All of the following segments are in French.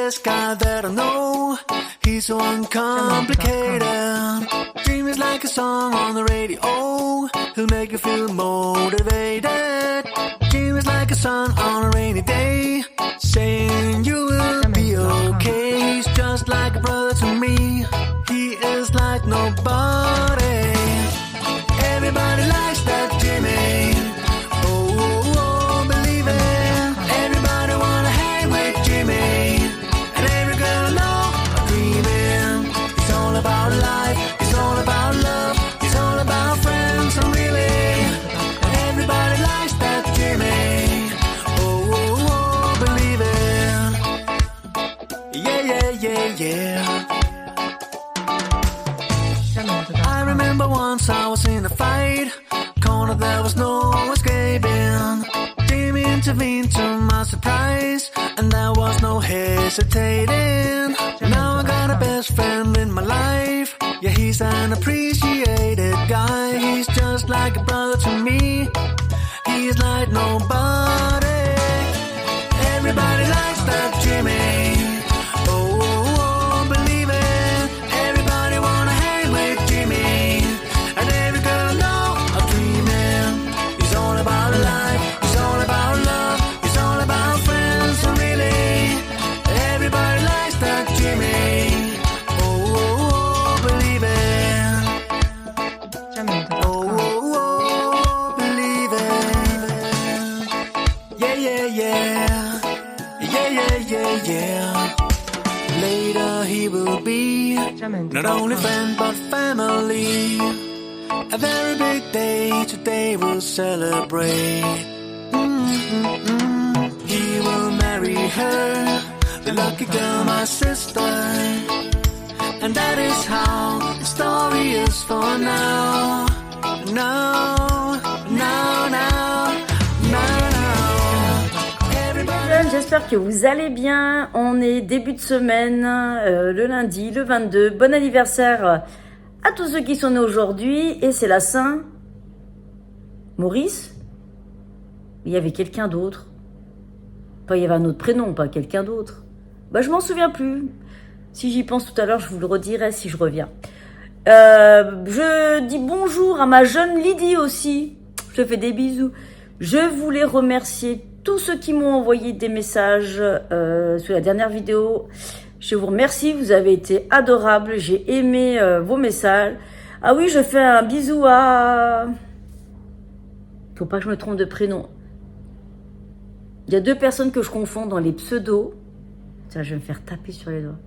best guy that I know. He's so uncomplicated. Dream is like a song on the radio. He'll make you feel motivated. Dream is like a sun on a rainy day, saying you will be okay. He's just like a brother to me. He is like nobody. Everybody likes that Jimmy. Oh, oh, oh, believe it. Everybody wanna hang with Jimmy. And every girl I know are dreaming. It's all about life. It's all about love. It's all about friends. And really, everybody likes that Jimmy. Oh, oh, oh, believe it. Yeah, yeah, yeah, yeah. I remember once I was in a fight, corner there was no escaping. Jimmy intervened to my surprise, and there was no hesitating. Now I got a best friend in my life. Yeah, he's an appreciated guy. He's just like a brother to me. He's like nobody. Everybody likes that Jimmy. Oh, oh, oh, believe it. Everybody wanna hang with Jimmy. And every girl I know are dreaming. He's all about life. He's all about love. He's all about friends. And really, everybody likes that Jimmy. Oh, oh, oh, believe it. Oh, oh, oh, believe it. Yeah, yeah, yeah. Yeah, yeah, yeah, yeah. Later he will be not only friend but family. A very big day today we'll celebrate. He will marry her, the lucky girl, my sister. And that is how the story is for now. Now, now, now, now, now. Everybody. J'espère que vous allez bien. On est début de semaine, le lundi, le 22. Bon anniversaire à tous ceux qui sont nés aujourd'hui. Et c'est la Saint Maurice. Il y avait quelqu'un d'autre. Enfin, il y avait un autre prénom, pas quelqu'un d'autre. Bah, je m'en souviens plus. Si j'y pense tout à l'heure, je vous le redirai si je reviens. Je dis bonjour à ma jeune Lydie aussi. Je te fais des bisous. Je voulais remercier tous ceux qui m'ont envoyé des messages sur la dernière vidéo. Je vous remercie, vous avez été adorables. J'ai aimé vos messages. Ah oui, je fais un bisou à... Faut pas que je me trompe de prénom. Il y a deux personnes que je confonds dans les pseudos. Tiens, je vais me faire taper sur les doigts.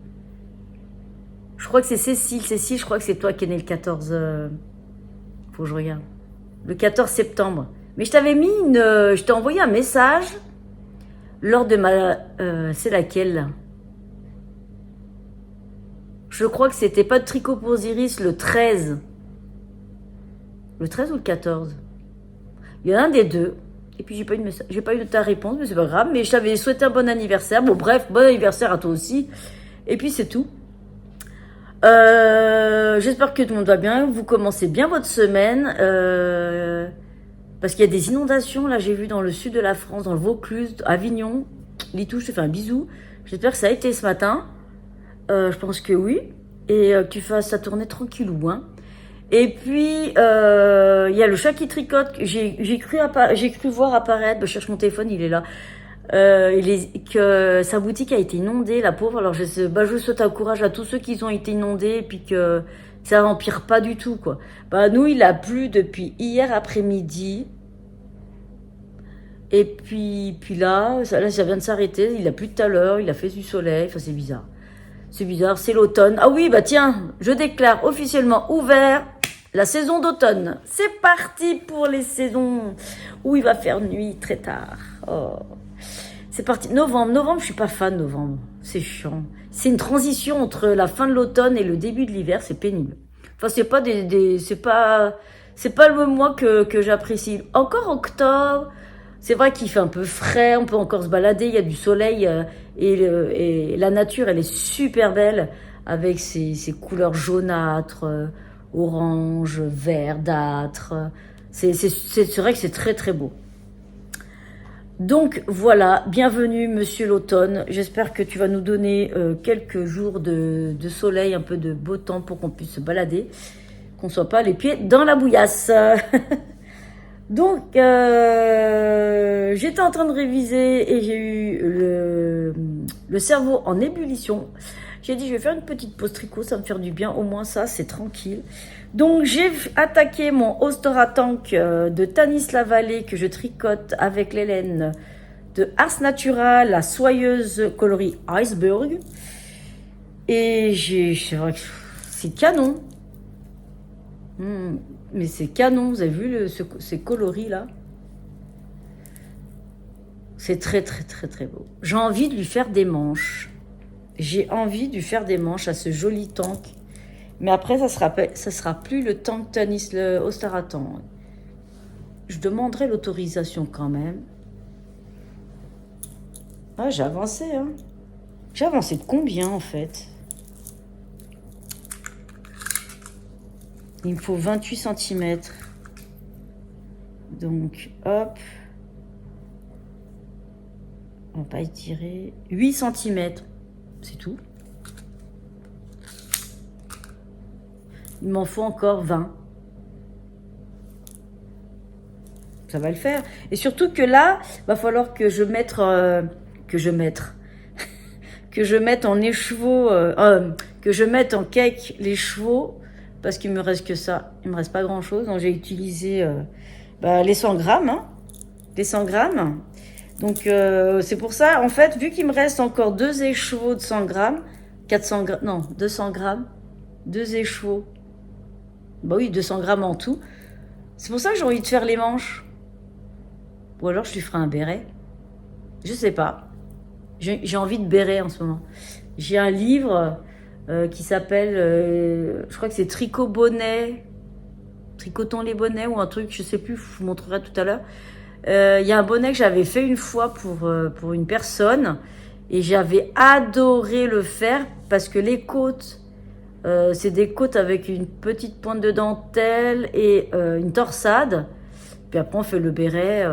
Je crois que c'est Cécile. Cécile, je crois que c'est toi qui es née le 14... Faut que je regarde. Le 14 septembre. Mais je t'avais mis une... je t'ai envoyé un message lors de ma... c'est laquelle, là? Je crois que c'était pas de tricot pour Osiris, le 13. Le 13 ou le 14? Il y en a un des deux. Et puis j'ai pas eu de ta réponse, mais c'est pas grave. Mais je t'avais souhaité un bon anniversaire. Bon bref, bon anniversaire à toi aussi. Et puis c'est tout. J'espère que tout le monde va bien. Vous commencez bien votre semaine. Parce qu'il y a des inondations. Là, j'ai vu dans le sud de la France, dans le Vaucluse, Avignon. Litou, je te fais un bisou. J'espère que ça a été ce matin. Je pense que oui. Et que tu fasses ta tournée tranquillou, hein. Et puis, il y a le chat qui tricote. J'ai cru voir apparaître. Je cherche mon téléphone, il est là. Que sa boutique a été inondée, la pauvre. Alors, je souhaite un courage à tous ceux qui ont été inondés. Et puis que ça n'empire pas du tout, quoi. Bah, nous, il a plu depuis hier après-midi. Et puis là, ça vient de s'arrêter. Il a plu tout à l'heure. Il a fait du soleil. Enfin, c'est bizarre. C'est bizarre, c'est l'automne. Ah oui, bah tiens, je déclare officiellement ouvert la saison d'automne. C'est parti pour les saisons où il va faire nuit très tard. Oh. C'est parti. Novembre, je suis pas fan de novembre. C'est chiant. C'est une transition entre la fin de l'automne et le début de l'hiver, c'est pénible. Enfin, c'est pas c'est pas le mois que j'apprécie. Encore octobre, c'est vrai qu'il fait un peu frais, on peut encore se balader, il y a du soleil et la nature, elle est super belle avec ses couleurs jaunâtres, orange, verdâtre. C'est vrai que c'est très très beau. Donc voilà, bienvenue Monsieur l'automne. J'espère que tu vas nous donner quelques jours de soleil, un peu de beau temps pour qu'on puisse se balader, qu'on soit pas les pieds dans la bouillasse. Donc j'étais en train de réviser et j'ai eu le cerveau en ébullition. J'ai dit je vais faire une petite pause tricot, ça va me faire du bien, au moins ça c'est tranquille. Donc j'ai attaqué mon Ostara Tank de Tanis Lavallée que je tricote avec les laines de Ars Natura, la soyeuse coloris Iceberg. Et c'est vrai que c'est canon. Mais c'est canon, vous avez vu ces coloris là? C'est très très très très beau. J'ai envie de lui faire des manches. J'ai envie de lui faire des manches à ce joli tank. Mais après, ça sera plus le tank Tanis, le Ostara Tank. Je demanderai l'autorisation quand même. Ah, j'ai avancé, hein. J'ai avancé de combien, en fait? Il me faut 28 cm. Donc, hop. On va étirer 8 cm. C'est tout. Il m'en faut encore 20. Ça va le faire. Et surtout que là, va falloir que je mette que je mette en écheveau, que je mette en cake les chevaux, parce qu'il me reste que ça. Il me reste pas grand chose. Donc j'ai utilisé les 100 grammes, hein, les 100 grammes. Donc c'est pour ça, en fait, vu qu'il me reste encore 2 écheveaux de 100 grammes, 400 grammes, non, 200 grammes, 2 écheveaux. Bah oui, 200 grammes en tout. C'est pour ça que j'ai envie de faire les manches. Ou alors je lui ferai un béret. Je sais pas. J'ai envie de béret en ce moment. J'ai un livre qui s'appelle, je crois que c'est Tricot Bonnet, Tricotons les bonnets ou un truc, je sais plus, je vous montrerai tout à l'heure. Il y a un bonnet que j'avais fait une fois pour une personne et j'avais adoré le faire parce que les côtes, c'est des côtes avec une petite pointe de dentelle et une torsade. Puis après, on fait le béret,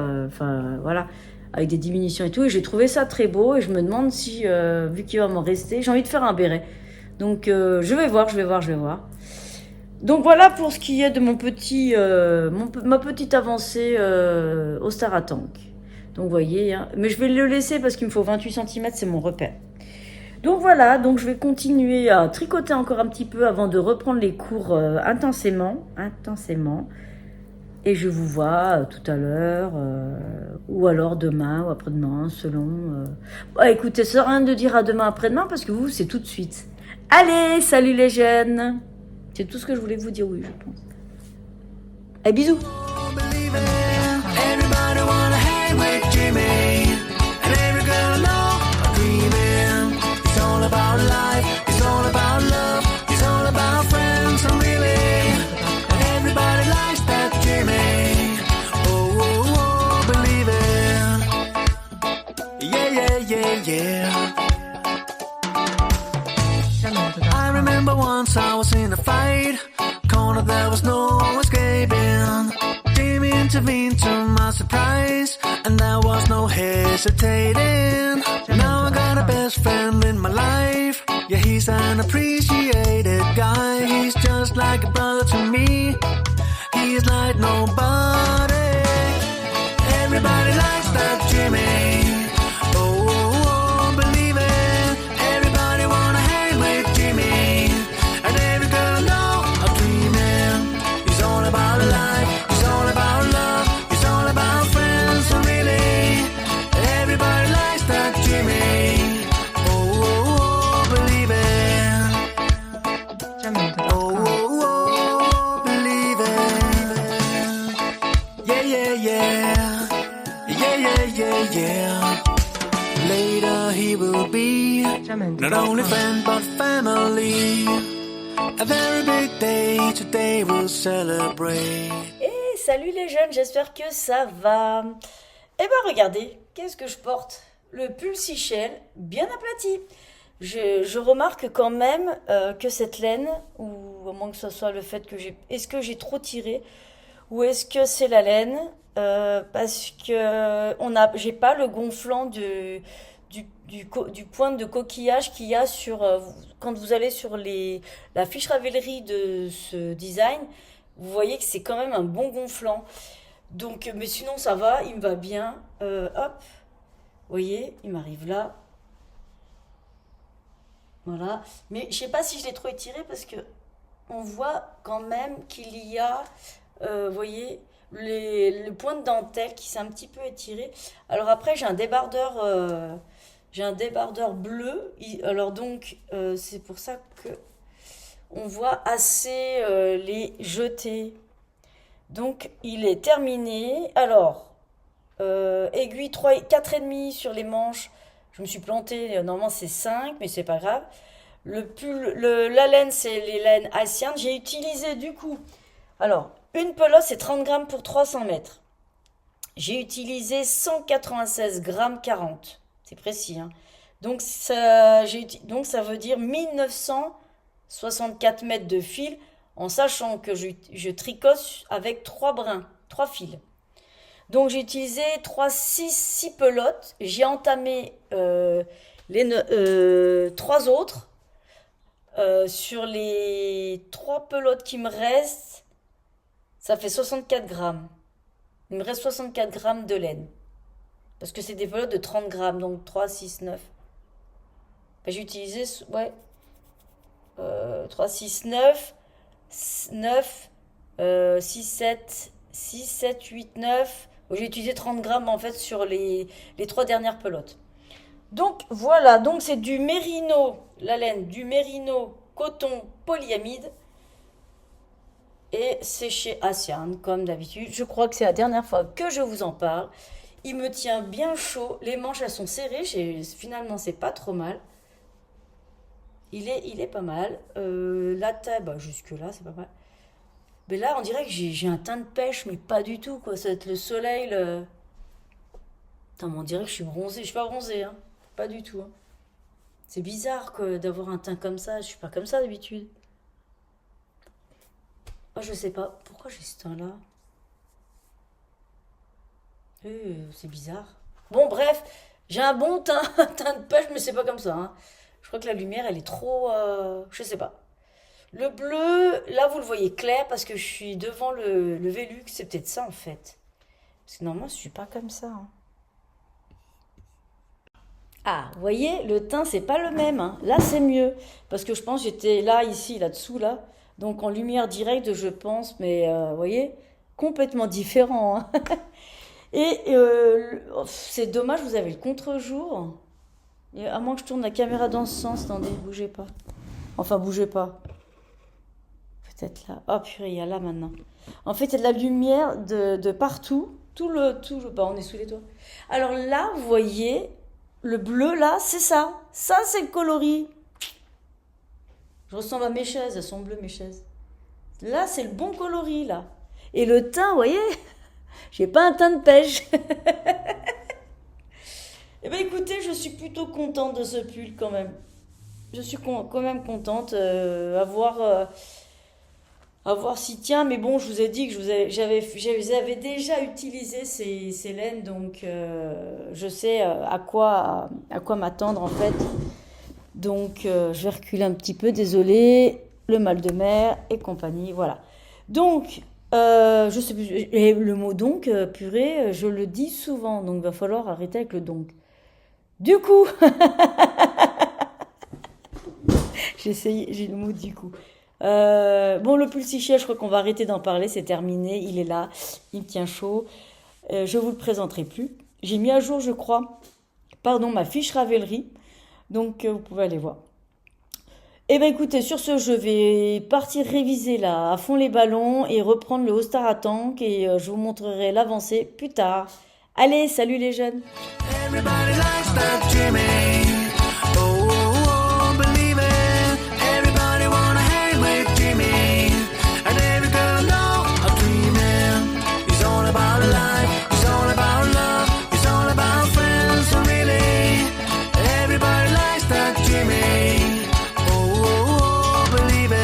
voilà, avec des diminutions et tout. Et j'ai trouvé ça très beau et je me demande si, vu qu'il va m'en rester, j'ai envie de faire un béret. Donc, je vais voir. Donc voilà pour ce qui est de ma petite avancée Ostara Tank. Donc, vous voyez, hein, mais je vais le laisser parce qu'il me faut 28 cm, c'est mon repère. Donc voilà, donc je vais continuer à tricoter encore un petit peu avant de reprendre les cours intensément. Et je vous vois tout à l'heure, ou alors demain ou après-demain, selon... écoutez, ça sert à rien de dire à demain après-demain parce que vous, c'est tout de suite. Allez, salut les jeunes! C'est tout ce que je voulais vous dire, oui, je pense. Allez, bisous! About life, it's all about love, it's all about friends, and really, everybody likes that Jimmy. Oh, oh, oh, believe it. Yeah. I remember once I was in a fight, corner there was no escaping. Jimmy intervened to my surprise, and there was no hesitating. Now I got a best friend in my life. Yeah, he's an appreciated guy. He's just like a brother to me. He's like nobody. Everybody likes that Jimmy. Oh, believe it. Everybody wanna hang with Jimmy. And every girl know I'm dreaming. He's all about life. He's all about love. He's all about friends. So really, everybody likes that Jimmy. Yeah. Later he will be not only friend but family. A very big day today we'll celebrate. Et salut les jeunes, j'espère que ça va. Eh ben regardez, qu'est-ce que je porte? Le pull Sichel bien aplati. Je remarque quand même que cette laine, ou à moins que ce soit le fait que j'ai... Est-ce que j'ai trop tiré? ou est-ce que c'est la laine? Parce que j'ai pas le gonflant du point de coquillage qu'il y a sur quand vous allez sur la fiche Ravelry de ce design, vous voyez que c'est quand même un bon gonflant. Donc, mais sinon ça va, il me va bien. Hop, vous voyez, il m'arrive là. Voilà. Mais je sais pas si je l'ai trop étiré parce que on voit quand même qu'il y a, vous voyez, le point de dentelle qui s'est un petit peu étiré. Alors après, j'ai un débardeur bleu. Alors donc, c'est pour ça que on voit assez les jeter. Donc, il est terminé. Alors, aiguille 3, 4,5 sur les manches. Je me suis plantée. Normalement, c'est 5, mais c'est pas grave. La laine, c'est les laines Hassian. J'ai utilisé du coup. Alors, une pelote, c'est 30 grammes pour 300 mètres. J'ai utilisé 196 grammes 40. C'est précis, hein. Donc ça veut dire 1964 mètres de fil, en sachant que je tricote avec 3 brins, 3 fils. Donc j'ai utilisé 6 pelotes. J'ai entamé les 3 autres. Sur les 3 pelotes qui me restent, ça fait 64 grammes. Il me reste 64 grammes de laine. Parce que c'est des pelotes de 30 grammes, donc 3, 6, 9. Ben, j'ai utilisé, 3, 6, 9, 9, 6, 7, 8, 9. J'ai utilisé 30 grammes en fait sur les 3 dernières pelotes. Donc voilà, donc c'est du mérino, la laine, du mérino coton polyamide. Et c'est chez Hassian, comme d'habitude. Je crois que c'est la dernière fois que je vous en parle. Il me tient bien chaud. Les manches, elles sont serrées. Finalement, c'est pas trop mal. Il est pas mal. La taille, bah, jusque-là, c'est pas mal. Mais là, on dirait que j'ai un teint de pêche, mais pas du tout, quoi. Ça va être le soleil, Putain, mais on dirait que je suis bronzée. Je suis pas bronzée, hein. Pas du tout, hein. C'est bizarre, quoi, d'avoir un teint comme ça. Je suis pas comme ça, d'habitude. Oh, je sais pas. Pourquoi j'ai ce teint-là? C'est bizarre. Bon, bref. J'ai un bon teint, un teint de pêche, mais c'est pas comme ça, hein. Je crois que la lumière, elle est trop... je sais pas. Le bleu, là, vous le voyez clair parce que je suis devant le Velux. C'est peut-être ça, en fait. Parce que normalement, je suis pas comme ça, hein. Ah, vous voyez, le teint, c'est pas le même, hein. Là, c'est mieux. Parce que je pense que j'étais là, ici, là-dessous, là. Donc, en lumière directe, je pense. Mais, vous voyez, complètement différent, hein. Et c'est dommage, vous avez le contre-jour. Et à moins que je tourne la caméra dans ce sens. Attendez, bougez pas. Enfin, bougez pas. Peut-être là. Oh purée, il y a là maintenant. En fait, il y a de la lumière de partout. Bah, on est sous les toits. Alors là, vous voyez, le bleu là, c'est ça. Ça, c'est le coloris. Je ressemble à mes chaises. Elles sont bleues, mes chaises. Là, c'est le bon coloris, là. Et le teint, vous voyez, j'ai pas un teint de pêche. Eh bien, écoutez, je suis plutôt contente de ce pull quand même. Je suis quand même contente à voir s'il tient. Mais bon, je vous ai dit que j'avais déjà utilisé ces laines, donc je sais à quoi m'attendre en fait. Donc, je vais reculer un petit peu, désolé, le mal de mer et compagnie, voilà. Donc, je sais plus, et le mot donc, purée, je le dis souvent, donc il va falloir arrêter avec le donc. Du coup, j'ai essayé, j'ai le mot du coup. Bon, le pulsichiel, je crois qu'on va arrêter d'en parler, c'est terminé, il est là, il me tient chaud. Je vous le présenterai plus. J'ai mis à jour, je crois, ma fiche Ravelry, donc vous pouvez aller voir. Eh bien écoutez, sur ce, je vais partir réviser là à fond les ballons et reprendre le Haut-Star à tank et je vous montrerai l'avancée plus tard. Allez, salut les jeunes! Everybody likes that Jimmy. Oh, oh, oh, believe it. Everybody wanna hang with Jimmy. And every girl know I'm dreaming. He's all about life. He's all about love. He's all about friends. So really, everybody likes that Jimmy. Oh, oh, oh, believe it.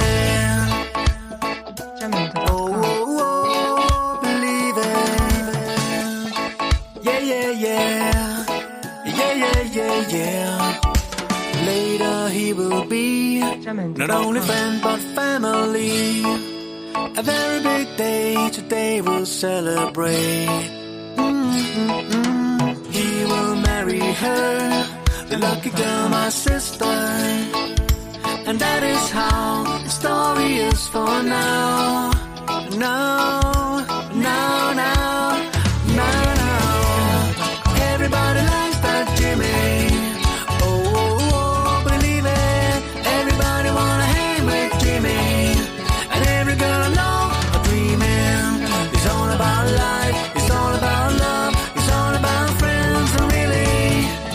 Oh, oh, oh, care. Later he will be not only friend but family. A very big day today we'll celebrate. He will marry her, the lucky girl, my sister. And that is how the story is for now. Now, now, now, now, now. Everybody likes that Jimmy. Oh, oh, oh, believe it. Everybody wanna hang with Jimmy. And every girl I know are dreaming. It's all about life. It's all about love. It's all about friends. And really,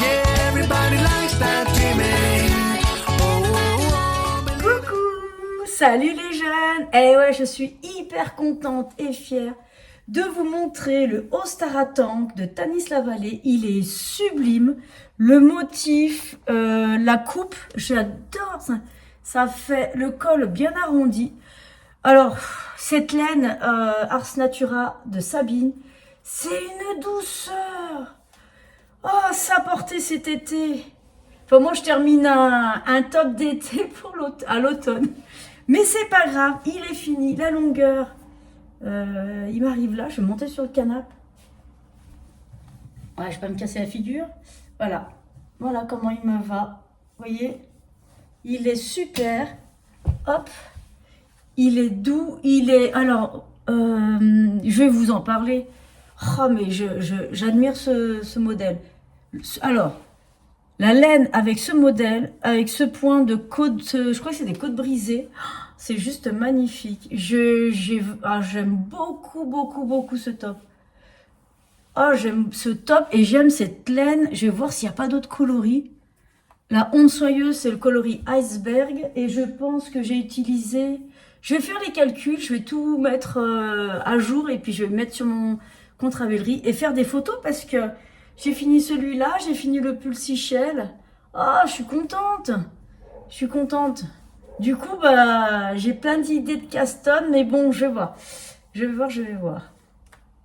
yeah, everybody likes that Jimmy. Oh, oh, oh, believe it. Coucou, salut les jeunes. Eh ouais, je suis hyper contente et fière de vous montrer le Ostara Tank de Tanis Lavallée. Il est sublime. Le motif, la coupe, j'adore ça. Ça fait le col bien arrondi. Alors, cette laine Ars Natura de Sabine, c'est une douceur. Oh, ça portait cet été. Enfin, moi, je termine un top d'été pour à l'automne. Mais c'est pas grave, il est fini. La longueur, il m'arrive là, je vais monter sur le canapé. Ouais, je vais pas me casser la figure. Voilà, voilà comment il me va. Vous voyez, il est super. Hop, il est doux, il est... Alors, je vais vous en parler. Oh, mais j'admire ce modèle. Alors, la laine avec ce modèle, avec ce point de côte, je crois que c'est des côtes brisées, c'est juste magnifique. J'aime beaucoup, beaucoup, beaucoup ce top. Ah, j'aime ce top et j'aime cette laine. Je vais voir s'il n'y a pas d'autres coloris. La onde soyeuse, c'est le coloris iceberg et je pense que j'ai utilisé... Je vais faire les calculs, je vais tout mettre à jour et puis je vais mettre sur mon compte Ravelry et faire des photos parce que j'ai fini celui-là, j'ai fini le Pulsichel. Ah, je suis contente. Je suis contente. Du coup, bah, j'ai plein d'idées de Caston, mais bon, je vais voir. Je vais voir, je vais voir.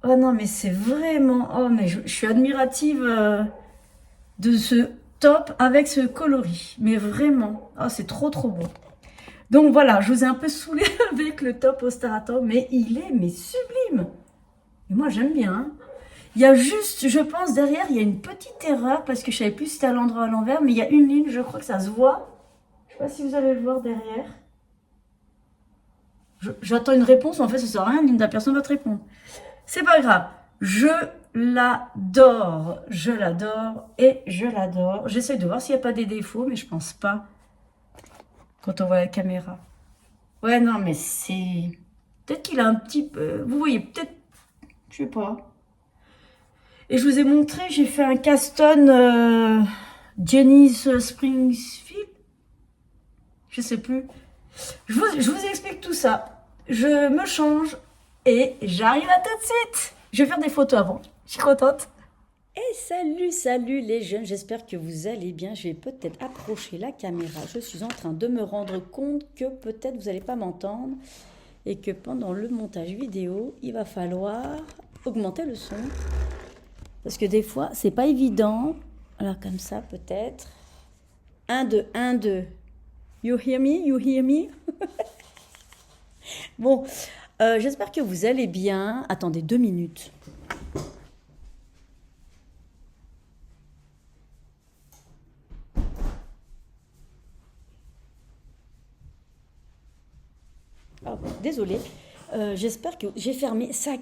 Oh non, mais c'est vraiment... Oh, mais je suis admirative de ce top avec ce coloris. Mais vraiment, oh, c'est trop, trop beau. Donc voilà, je vous ai un peu saoulé avec le top Ostara Tank, mais il est mais sublime. Et moi, j'aime bien, hein. Il y a juste, je pense, derrière, il y a une petite erreur, parce que je ne savais plus si c'était à l'endroit ou à l'envers, mais il y a une ligne, je crois que ça se voit. Je ne sais pas si vous allez le voir derrière. J'attends une réponse, en fait, ça ne sert à rien, la personne va te répondre. C'est pas grave. Je l'adore et je l'adore. J'essaie de voir s'il n'y a pas des défauts, mais je pense pas, quand on voit la caméra. Ouais, non, mais c'est... Peut-être qu'il a un petit peu... Vous voyez, peut-être... Je sais pas. Et je vous ai montré, j'ai fait un Caston Jenny's Springfield. Je sais plus. Je vous explique tout ça. Je me change et j'arrive à tout de suite. Je vais faire des photos avant. Je suis contente. Et salut les jeunes. J'espère que vous allez bien. Je vais peut-être approcher la caméra. Je suis en train de me rendre compte que peut-être vous n'allez pas m'entendre. Et que pendant le montage vidéo, il va falloir augmenter le son. Parce que des fois, c'est pas évident. Alors comme ça, peut-être. 1, 2, 1, 2. You hear me? You hear me? Bon, j'espère que vous allez bien. Attendez 2 minutes. Oh, désolée. J'espère que j'ai fermé. Ça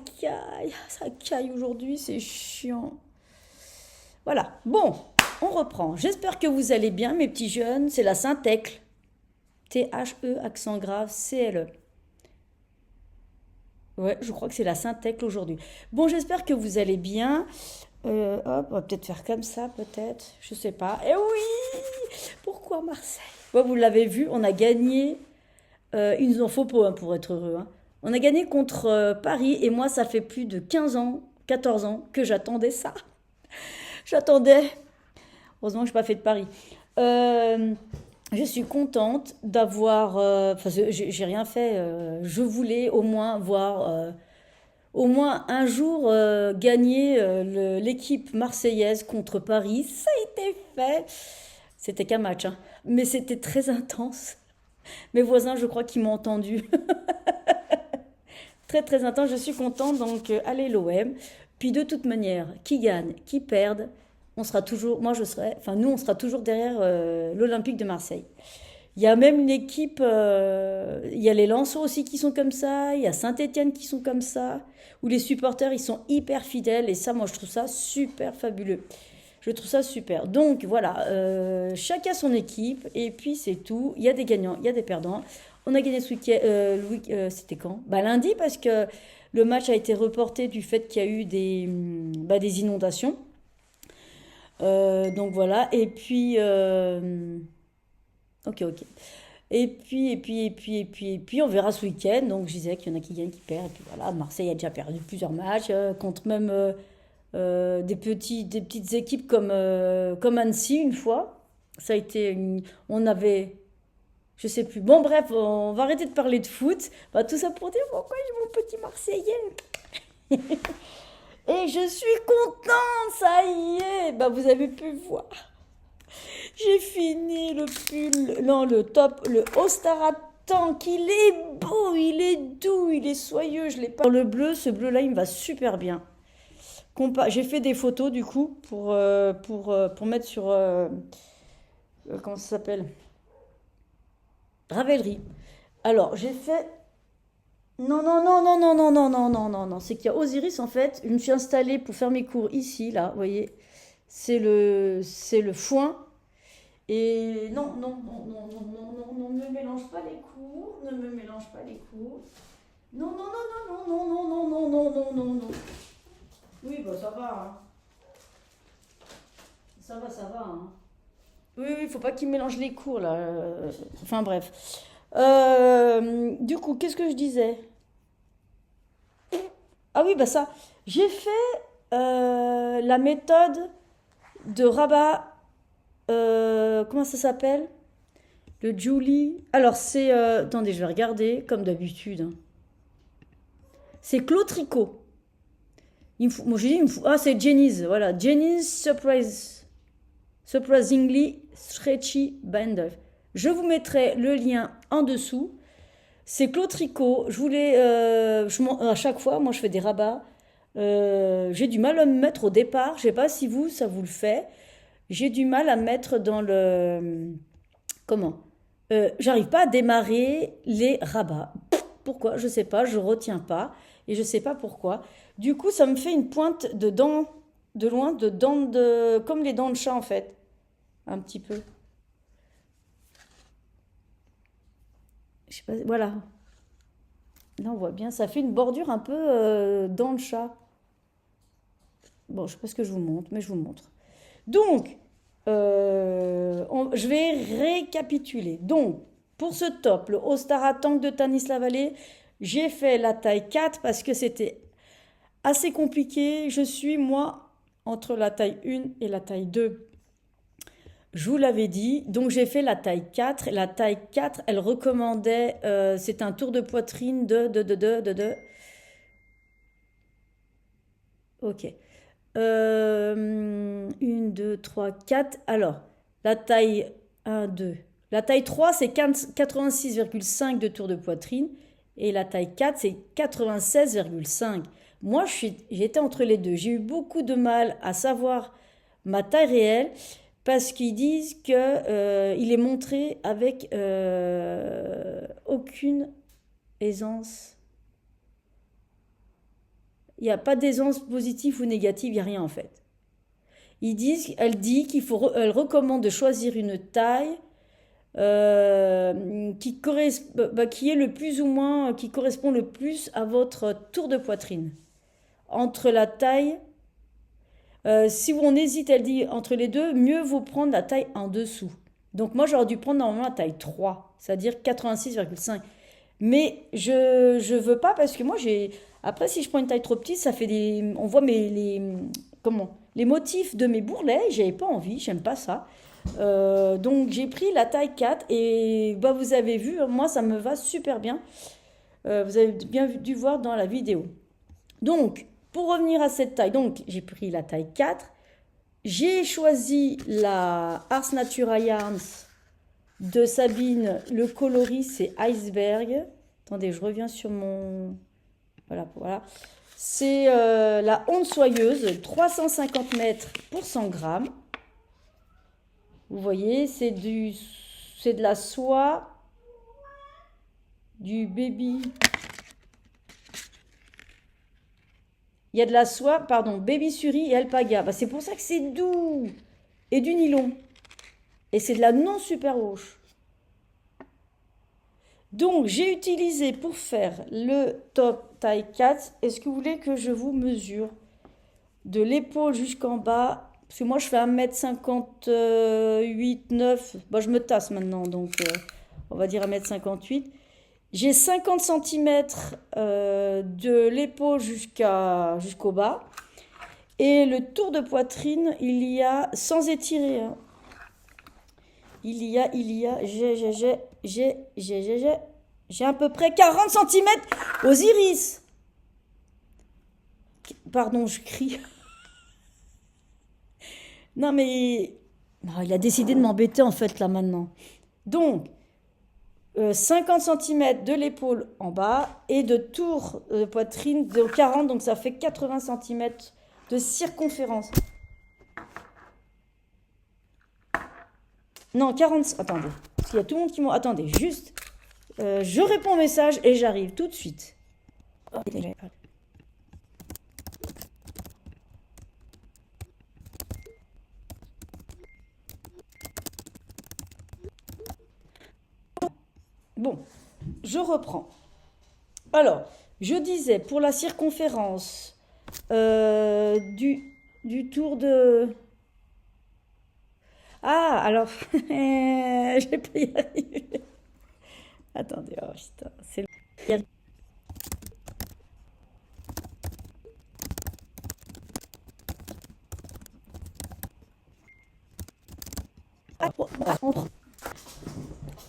caille aujourd'hui, c'est chiant. Voilà, bon, on reprend. J'espère que vous allez bien, mes petits jeunes. C'est la Saint-Thècle. T-H-E, accent grave, C-L-E. Ouais, je crois que c'est la Saint-Thècle aujourd'hui. Bon, j'espère que vous allez bien. Hop, on va peut-être faire comme ça, peut-être. Je sais pas. Eh oui! Pourquoi Marseille? Ouais, vous l'avez vu, on a gagné. Il nous en faut peu hein, pour être heureux. Hein. On a gagné contre Paris et moi, ça fait plus de 15 ans, 14 ans que j'attendais ça. J'attendais. Heureusement que je n'ai pas fait de Paris. Je suis contente d'avoir... Enfin, j'ai rien fait. Je voulais au moins voir au moins un jour gagner l'équipe marseillaise contre Paris. Ça a été fait. C'était qu'un match, hein. Mais c'était très intense. Mes voisins, je crois qu'ils m'ont entendu. Très très intense, je suis contente. Donc, allez l'OM. Puis de toute manière, qui gagne, qui perde, on sera toujours, moi je serai, enfin nous on sera toujours derrière l'Olympique de Marseille. Il y a même une équipe, il y a les Lensois aussi qui sont comme ça, il y a Saint-Étienne qui sont comme ça, où les supporters ils sont hyper fidèles et ça moi je trouve ça super fabuleux. Je trouve ça super. Donc voilà, chacun son équipe et puis c'est tout. Il y a des gagnants, il y a des perdants. On a gagné ce week-end, c'était quand? Bah lundi parce que le match a été reporté du fait qu'il y a eu des inondations. Donc voilà, et puis ok, ok. Et puis, on verra ce week-end. Donc, je disais qu'il y en a qui gagnent, qui perdent. Et puis voilà, Marseille a déjà perdu plusieurs matchs contre même des petites équipes comme Annecy une fois. Ça a été on avait, je sais plus. Bon, bref, on va arrêter de parler de foot. Bah, tout ça pour dire pourquoi j'ai mon petit Marseillais. Et je suis contente, ça y est. Bah, vous avez pu voir. J'ai fini le pull, non le top, le Ostara Tank, il est beau, il est doux, il est soyeux, je l'ai pas. Le bleu, ce bleu-là, il me va super bien. J'ai fait des photos du coup pour mettre sur, comment ça s'appelle? Ravelry. Alors, j'ai fait... Non, non, non, non, non, non, non, non, non, non, non, c'est qu'il y a Osiris en fait, je me suis installée pour faire mes cours ici, là, vous voyez, c'est le foin. Et non, non, non, non, non, non, non, non, ne mélange pas les cours, ne me mélange pas les cours. Non, non, non, non, non, non, non, non, non, non, non, non. Oui, bah ça va, hein. Ça va, hein. Oui, oui, faut pas qu'il mélange les cours, là. Enfin, bref. Du coup, qu'est-ce que je disais? Ah oui, bah ça, j'ai fait la méthode de Rabat. Comment ça s'appelle? Le Julie. Alors, c'est. Attendez, je vais regarder, comme d'habitude, hein. C'est Claude Tricot. Moi, je dis, ah, c'est Jenny's. Voilà. Jenny's Surprisingly Stretchy Band. Je vous mettrai le lien en dessous. C'est Claude Tricot. Je voulais. À chaque fois, moi, je fais des rabats. J'ai du mal à me mettre au départ. Je sais pas si ça vous le fait. J'ai du mal à mettre dans le... Comment? J'arrive pas à démarrer les rabats. Pourquoi? Je sais pas, je retiens pas. Et je sais pas pourquoi. Du coup, ça me fait une pointe de dents, de loin, de dents de... Comme les dents de chat, en fait. Un petit peu. Je sais pas, voilà. Là, on voit bien. Ça fait une bordure un peu dents de chat. Bon, je sais pas ce que je vous montre, mais je vous montre. Donc, je vais récapituler. Donc, pour ce top, le Ostara Tank de Tanis Lavallée, j'ai fait la taille 4 parce que c'était assez compliqué. Je suis, moi, entre la taille 1 et la taille 2. Je vous l'avais dit. Donc, j'ai fait la taille 4. La taille 4, elle recommandait, c'est un tour de poitrine de. Ok. 1, 2, 3, 4. Alors, la taille 1, 2. La taille 3, c'est 86,5 de tour de poitrine. Et la taille 4, c'est 96,5. Moi, j'étais entre les deux. J'ai eu beaucoup de mal à savoir ma taille réelle parce qu'ils disent qu'il est montré avec aucune aisance. Il n'y a pas d'aisance positive ou négative, il n'y a rien en fait. Elle dit elle recommande de choisir une taille qui est le plus ou moins, qui correspond le plus à votre tour de poitrine. Entre la taille, si on hésite, elle dit entre les deux, mieux vaut prendre la taille en dessous. Donc moi j'aurais dû prendre normalement la taille 3, c'est-à-dire 86,5. Mais je veux pas parce que moi après si je prends une taille trop petite, ça fait on voit les motifs de mes bourrelets, j'avais pas envie, j'aime pas ça. Donc j'ai pris la taille 4 et bah, vous avez vu, moi ça me va super bien. Vous avez bien dû voir dans la vidéo. Donc, pour revenir à cette taille, donc j'ai pris la taille 4. J'ai choisi la Ars Natura Yarns de Sabine. Le coloris, c'est Iceberg. Attendez, je reviens sur mon... Voilà. C'est la onde soyeuse, 350 mètres pour 100 grammes. Vous voyez, c'est de la soie, du baby. Il y a de la soie, pardon, baby suri et alpaga. Bah, c'est pour ça que c'est doux. Et du nylon. Et c'est de la non superwash. Donc, j'ai utilisé pour faire le top taille 4. Est-ce que vous voulez que je vous mesure de l'épaule jusqu'en bas? Parce que moi, je fais 1m58, 9. Bon, je me tasse maintenant, donc on va dire 1m58. J'ai 50 cm de l'épaule jusqu'au bas. Et le tour de poitrine, il y a, sans étirer, hein, j'ai à peu près 40 cm aux iris. Pardon, je crie. Non, mais il a décidé de m'embêter en fait là maintenant. Donc, 50 cm de l'épaule en bas et de tour de poitrine de 40, donc ça fait 80 cm de circonférence. Non, 40, attendez, parce qu'il y a tout le monde qui m'a... Attendez, juste, je réponds au message et j'arrive tout de suite. Bon, je reprends. Alors, je disais, pour la circonférence du tour de... Ah, alors, je vais pas y arriver. Attendez, oh putain, c'est...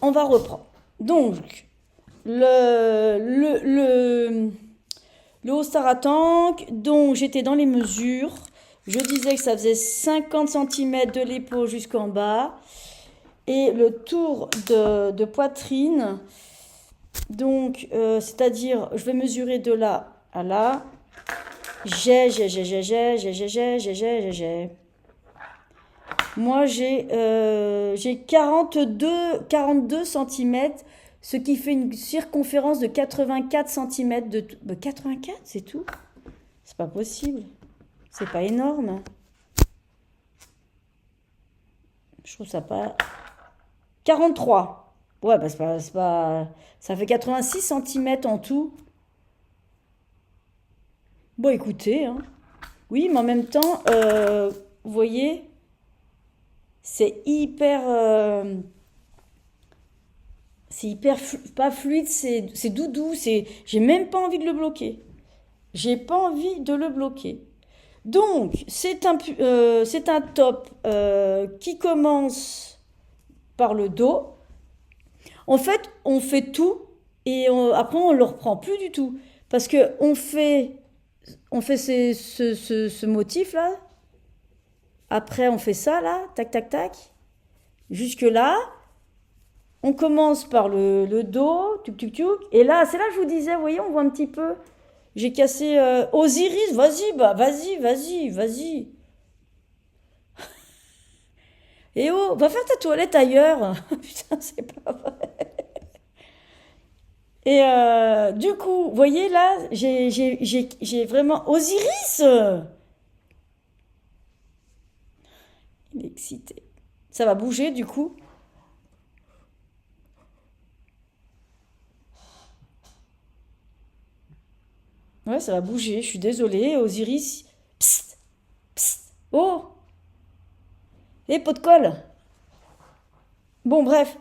On va reprendre. Donc, le haut Staratank, donc j'étais dans les mesures. Je disais que ça faisait 50 cm de l'épaule jusqu'en bas. Et le tour de poitrine, donc, c'est-à-dire, je vais mesurer de là à là. J'ai. Moi, j'ai 42 cm, ce qui fait une circonférence de 84 cm de tout. 84, c'est tout? C'est pas possible. C'est pas énorme. Je trouve ça pas... 43. Ouais, bah c'est pas... Ça fait 86 cm en tout. Bon, écoutez, hein. Oui, mais en même temps, vous voyez, c'est hyper... pas fluide, c'est doudou, j'ai même pas envie de le bloquer. J'ai pas envie de le bloquer. Donc, c'est un top qui commence par le dos. En fait, on fait tout et après, on le reprend plus du tout. Parce que on fait ce motif-là. Après, on fait ça, là. Tac, tac, tac. Jusque-là. On commence par le dos. Tuc, tuc, tuc. Et là, c'est là que je vous disais, vous voyez, on voit un petit peu... J'ai cassé Osiris, vas-y. Et oh, va faire ta toilette ailleurs. Putain, c'est pas vrai. Et du coup, vous voyez là, j'ai vraiment Osiris. Il est excité. Ça va bouger du coup. Ouais, ça va bouger. Je suis désolée, Osiris. Psst, psst. Oh. Et pot de colle. Bon, bref.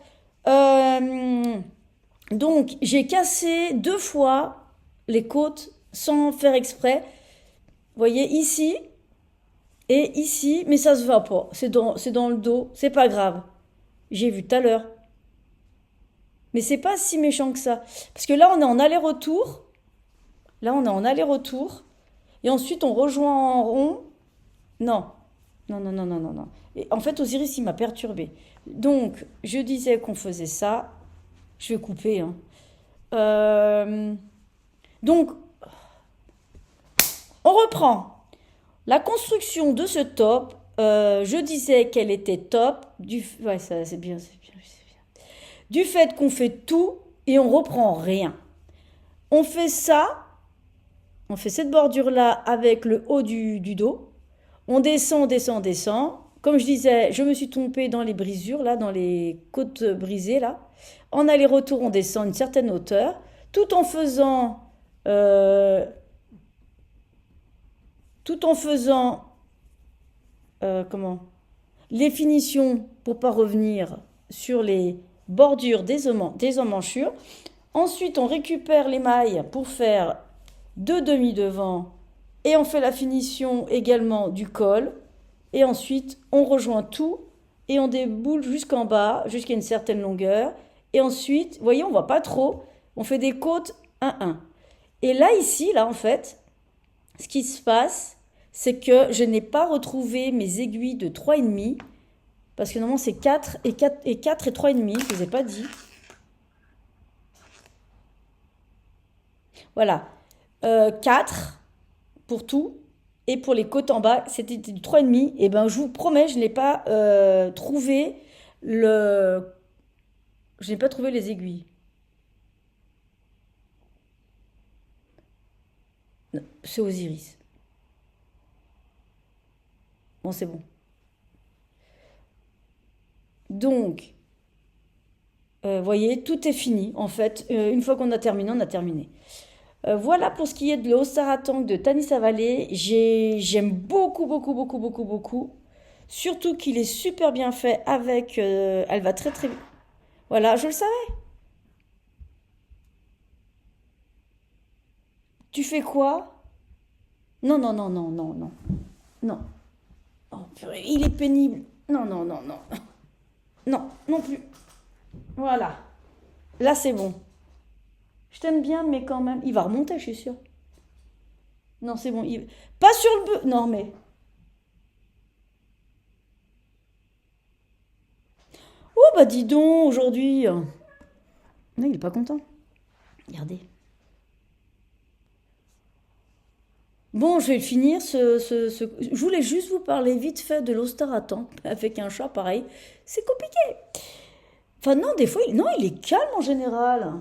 Donc, j'ai cassé 2 fois les côtes sans faire exprès. Vous voyez, ici et ici, mais ça se voit pas. C'est dans le dos. C'est pas grave. J'ai vu tout à l'heure. Mais c'est pas si méchant que ça. Parce que là, on est en aller-retour. Et ensuite, on rejoint en rond. Non, non, non, non, non, non, non. Et en fait, Osiris, il m'a perturbé. Donc, je disais qu'on faisait ça. Je vais couper, hein. Euh, donc, on reprend. La construction de ce top, je disais qu'elle était top. Ouais, ça, c'est bien, c'est bien, c'est bien. Du fait qu'on fait tout et on reprend rien. On fait ça, on fait cette bordure-là avec le haut du dos. On descend, on descend, on descend. Comme je disais, je me suis trompée dans les brisures, là, dans les côtes brisées, là. En aller-retour, on descend une certaine hauteur, tout en faisant, euh, tout en faisant, comment, les finitions pour pas revenir sur les bordures des emmanchures. Ensuite, on récupère les mailles pour faire deux demi-devants et on fait la finition également du col. Et ensuite, on rejoint tout et on déboule jusqu'en bas, jusqu'à une certaine longueur. Et ensuite, vous voyez, on ne voit pas trop. On fait des côtes 1-1. Et là, ici, là, en fait, ce qui se passe, c'est que je n'ai pas retrouvé mes aiguilles de 3,5. Parce que normalement, c'est 4 et 3,5. Je ne vous ai pas dit. Voilà. 4 pour tout. Et pour les côtes en bas, c'était du 3,5. Et ben, je vous promets, je n'ai pas trouvé le... Je n'ai pas trouvé les aiguilles. Non, c'est Osiris. Bon, c'est bon. Donc, voyez, tout est fini. En fait, une fois qu'on a terminé, on a terminé. Voilà pour ce qui est de l'Ostaratank de Tanis Valley. J'aime beaucoup, beaucoup, beaucoup, beaucoup, beaucoup. Surtout qu'il est super bien fait avec... elle va très, très... Voilà, je le savais. Tu fais quoi? Non, non, non, non, non, non. Non. Oh, purée, il est pénible. Non, non, non, non. Non, non plus. Voilà. Là, c'est bon. Je t'aime bien, mais quand même. Il va remonter, je suis sûre. Non, c'est bon. Pas sur le bœuf. Non, mais. Oh, bah dis donc, aujourd'hui. Non, il est pas content. Regardez. Bon, je vais le finir. Je voulais juste vous parler vite fait de l'Ostaratank avec un chat pareil. C'est compliqué. Enfin, non, des fois, non, il est calme en général.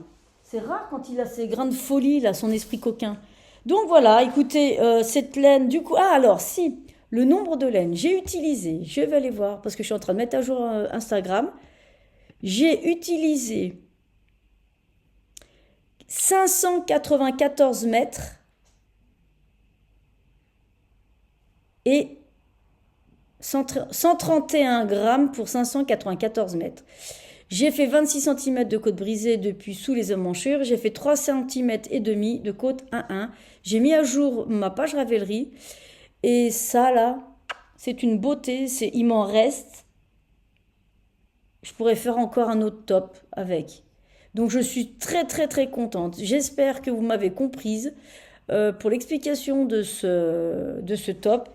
C'est rare quand il a ses grains de folie, là, son esprit coquin. Donc voilà, écoutez, cette laine, du coup... Ah alors, si, le nombre de laines, j'ai utilisé, je vais aller voir, parce que je suis en train de mettre à jour Instagram, j'ai utilisé 594 mètres et 131 grammes pour 594 mètres. J'ai fait 26 cm de côte brisée depuis sous les emmanchures. J'ai fait 3 cm et demi de côte 1-1. J'ai mis à jour ma page Ravelry. Et ça, là, c'est une beauté. Il m'en reste. Je pourrais faire encore un autre top avec. Donc, je suis très, très, très contente. J'espère que vous m'avez comprise pour l'explication de ce top.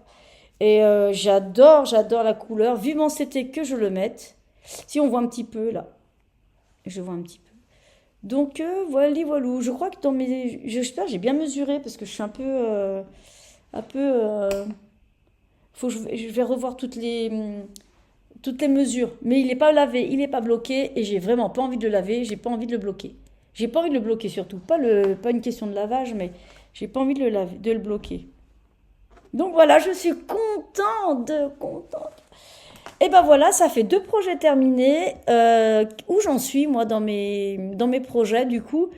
Et j'adore la couleur. Vivement c'était que je le mette. Si on voit un petit peu là, je vois un petit peu. Donc voilà, voilà. Je crois que dans mes, j'espère que j'ai bien mesuré parce que je suis un peu. Je vais revoir toutes les mesures. Mais il n'est pas lavé, il n'est pas bloqué et j'ai vraiment pas envie de le laver. J'ai pas envie de le bloquer. J'ai pas envie de le bloquer surtout. Pas une question de lavage, mais j'ai pas envie de le laver, de le bloquer. Donc voilà, je suis contente. Et ben voilà, ça fait 2 projets terminés. Où j'en suis, moi, dans mes projets, du coup.